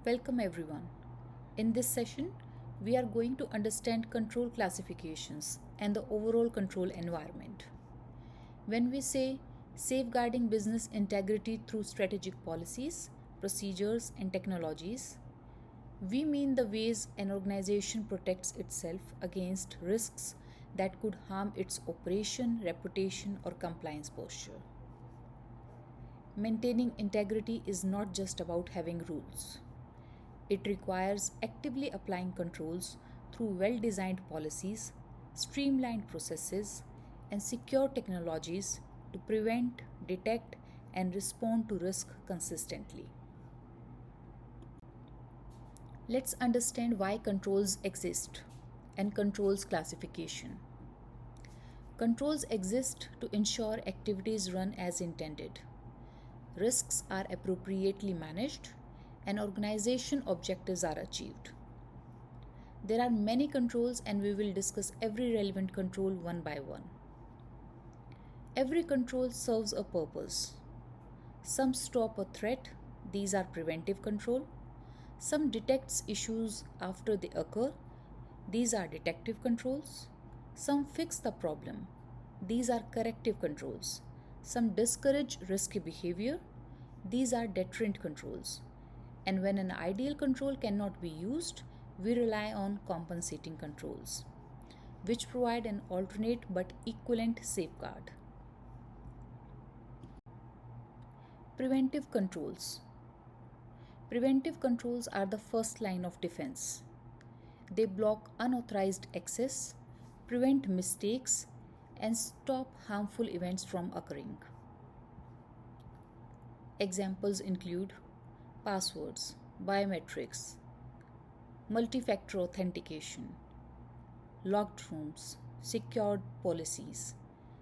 Welcome everyone. In this session, we are going to understand control classifications and the overall control environment. When we say safeguarding business integrity through strategic policies, procedures, and technologies, we mean the ways an organization protects itself against risks that could harm its operation, reputation, or compliance posture. Maintaining integrity is not just about having rules. It requires actively applying controls through well designed policies, streamlined processes, and secure technologies to prevent, detect, and respond to risk consistently. Let's understand why controls exist and controls classification. Controls exist to ensure activities run as intended, risks are appropriately managed, and organization objectives are achieved. There are many controls and we will discuss every relevant control one by one. Every control serves a purpose. Some stop a threat, these are preventive control. Some detects issues after they occur, these are detective controls. Some fix the problem, these are corrective controls. Some discourage risky behavior, these are deterrent controls. And when an ideal control cannot be used, we rely on compensating controls, which provide an alternate but equivalent safeguard. Preventive controls. Preventive controls are the first line of defense. They block unauthorized access, prevent mistakes, and stop harmful events from occurring. Examples include passwords, biometrics, multi-factor authentication, locked rooms, secured policies,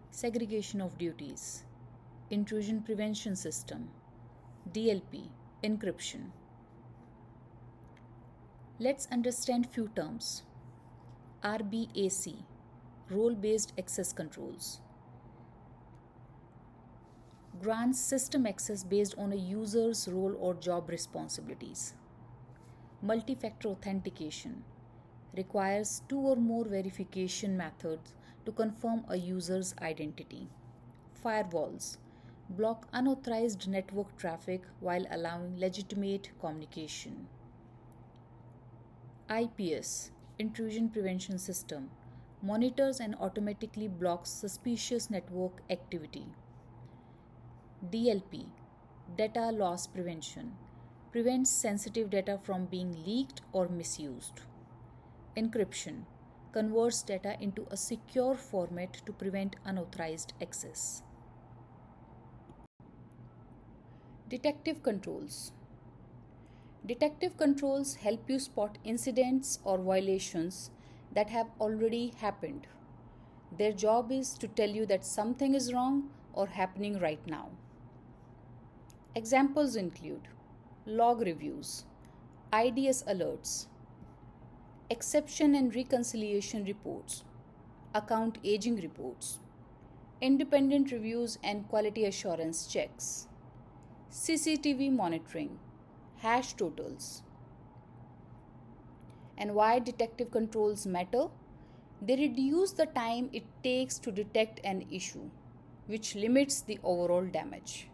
segregation of duties, intrusion prevention system, DLP, encryption. Let's understand few terms. RBAC, role-based access controls, grants system access based on a user's role or job responsibilities. Multi-factor authentication requires 2 or more verification methods to confirm a user's identity. Firewalls block unauthorized network traffic while allowing legitimate communication. IPS, intrusion prevention system, monitors and automatically blocks suspicious network activity. DLP, data loss prevention, prevents sensitive data from being leaked or misused. Encryption, converts data into a secure format to prevent unauthorized access. Detective controls. Detective controls help you spot incidents or violations that have already happened. Their job is to tell you that something is wrong or happening right now. Examples include log reviews, IDS alerts, exception and reconciliation reports, account aging reports, independent reviews and quality assurance checks, CCTV monitoring, hash totals. And why detective controls matter? They reduce the time it takes to detect an issue, which limits the overall damage.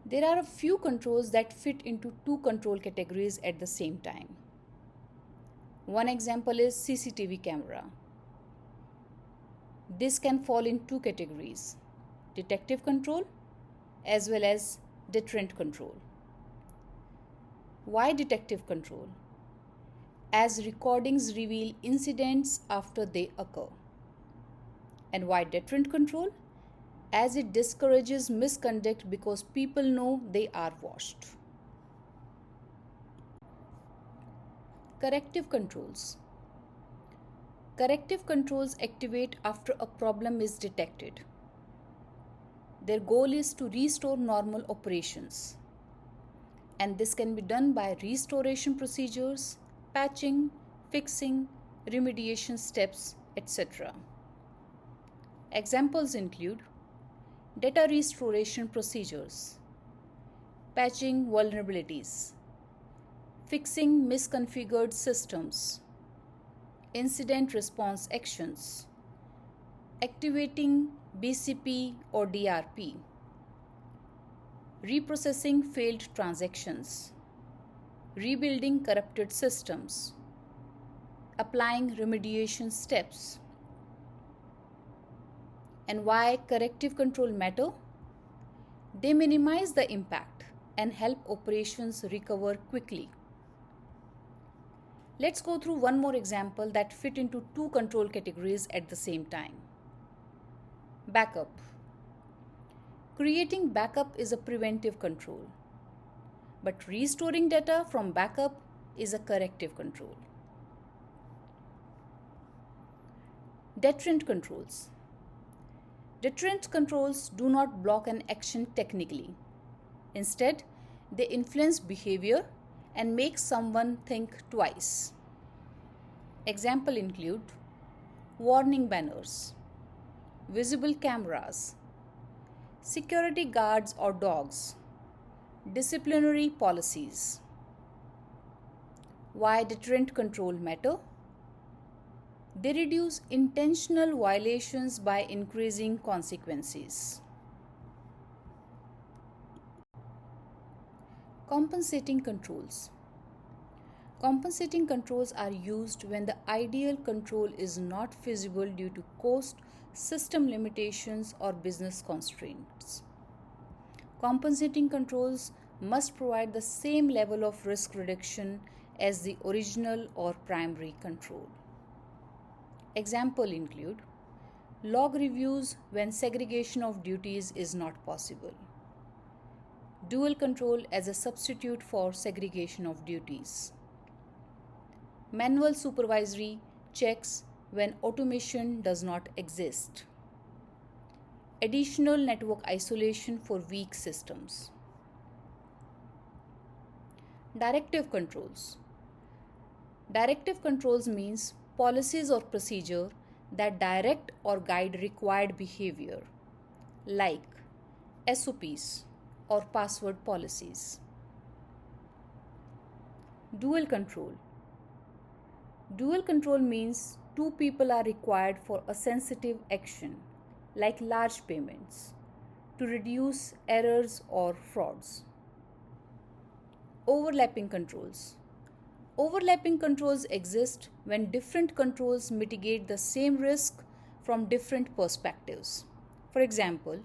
There are a few controls that fit into 2 control categories at the same time. One example is CCTV camera. This can fall in 2 categories: detective control as well as deterrent control. Why detective control? As recordings reveal incidents after they occur. And why deterrent control? As it discourages misconduct because people know they are watched. Corrective controls. Corrective controls activate after a problem is detected. Their goal is to restore normal operations. And this can be done by restoration procedures, patching, fixing, remediation steps, etc. Examples include data restoration procedures, patching vulnerabilities, fixing misconfigured systems, incident response actions, activating BCP or DRP, reprocessing failed transactions, rebuilding corrupted systems, applying remediation steps. And why corrective control matter? They minimize the impact and help operations recover quickly. Let's go through one more example that fit into two control categories at the same time. Backup. Creating backup is a preventive control, but restoring data from backup is a corrective control. Deterrent controls. Deterrent controls do not block an action technically. Instead, they influence behavior and make someone think twice. Examples include warning banners, visible cameras, security guards or dogs, disciplinary policies. Why deterrent control matter? They reduce intentional violations by increasing consequences. Compensating controls. Compensating controls are used when the ideal control is not feasible due to cost, system limitations, or business constraints. Compensating controls must provide the same level of risk reduction as the original or primary control. Examples include log reviews when segregation of duties is not possible, dual control as a substitute for segregation of duties, manual supervisory checks when automation does not exist, additional network isolation for weak systems. Directive controls. Directive controls means policies or procedure that direct or guide required behavior, like SOPs or password policies. Dual control. Dual control means two people are required for a sensitive action, like large payments, to reduce errors or frauds. Overlapping controls. Overlapping controls exist when different controls mitigate the same risk from different perspectives. For example,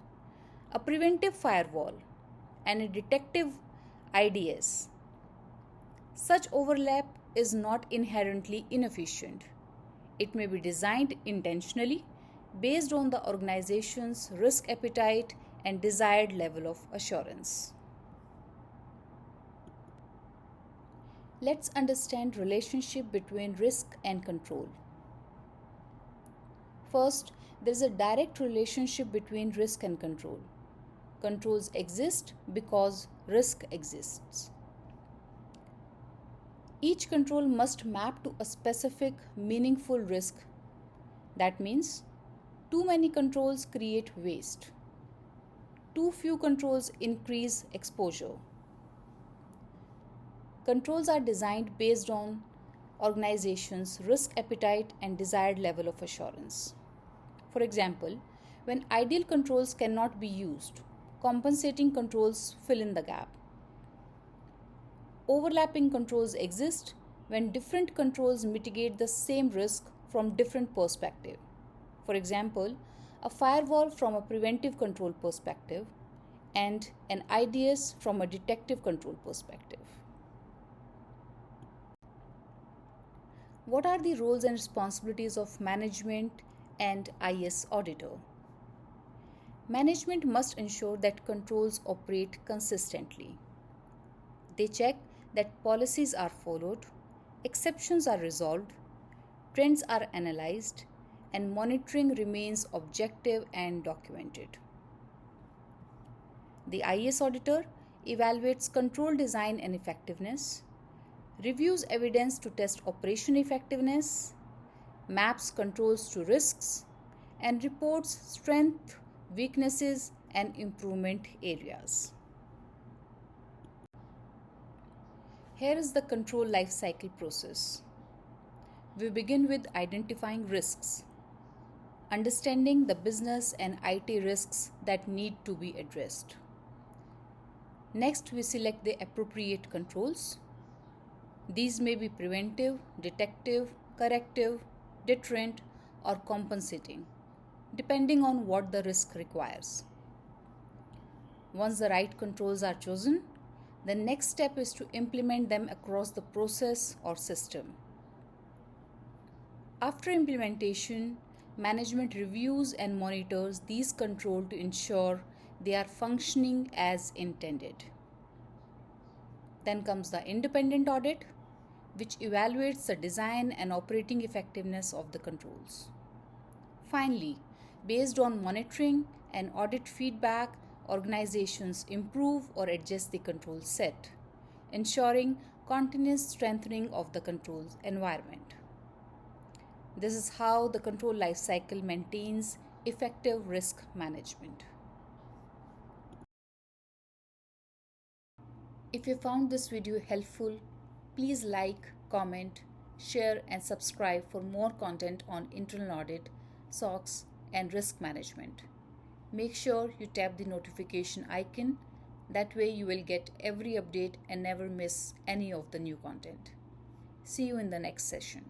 a preventive firewall and a detective IDS. Such overlap is not inherently inefficient. It may be designed intentionally based on the organization's risk appetite and desired level of assurance. Let's understand relationship between risk and control. First, there is a direct relationship between risk and control. Controls exist because risk exists. Each control must map to a specific, meaningful risk. That means, too many controls create waste. Too few controls increase exposure. Controls are designed based on organization's risk appetite and desired level of assurance. For example, when ideal controls cannot be used, compensating controls fill in the gap. Overlapping controls exist when different controls mitigate the same risk from different perspectives. For example, a firewall from a preventive control perspective and an IDS from a detective control perspective. What are the roles and responsibilities of management and IS auditor? Management must ensure that controls operate consistently. They check that policies are followed, exceptions are resolved, trends are analyzed, and monitoring remains objective and documented. The IS auditor evaluates control design and effectiveness, reviews evidence to test operation effectiveness, maps controls to risks, and reports strength, weaknesses, and improvement areas. Here is the control lifecycle process. We begin with identifying risks, understanding the business and IT risks that need to be addressed. Next, we select the appropriate controls. These may be preventive, detective, corrective, deterrent, or compensating, depending on what the risk requires. Once the right controls are chosen, the next step is to implement them across the process or system. After implementation, management reviews and monitors these controls to ensure they are functioning as intended. Then comes the independent audit, which evaluates the design and operating effectiveness of the controls. Finally, based on monitoring and audit feedback, organizations improve or adjust the control set, ensuring continuous strengthening of the controls environment. This is how the control lifecycle maintains effective risk management. If you found this video helpful, please like, comment, share, and subscribe for more content on internal audit, SOX, and risk management. Make sure you tap the notification icon. That way you will get every update and never miss any of the new content. See you in the next session.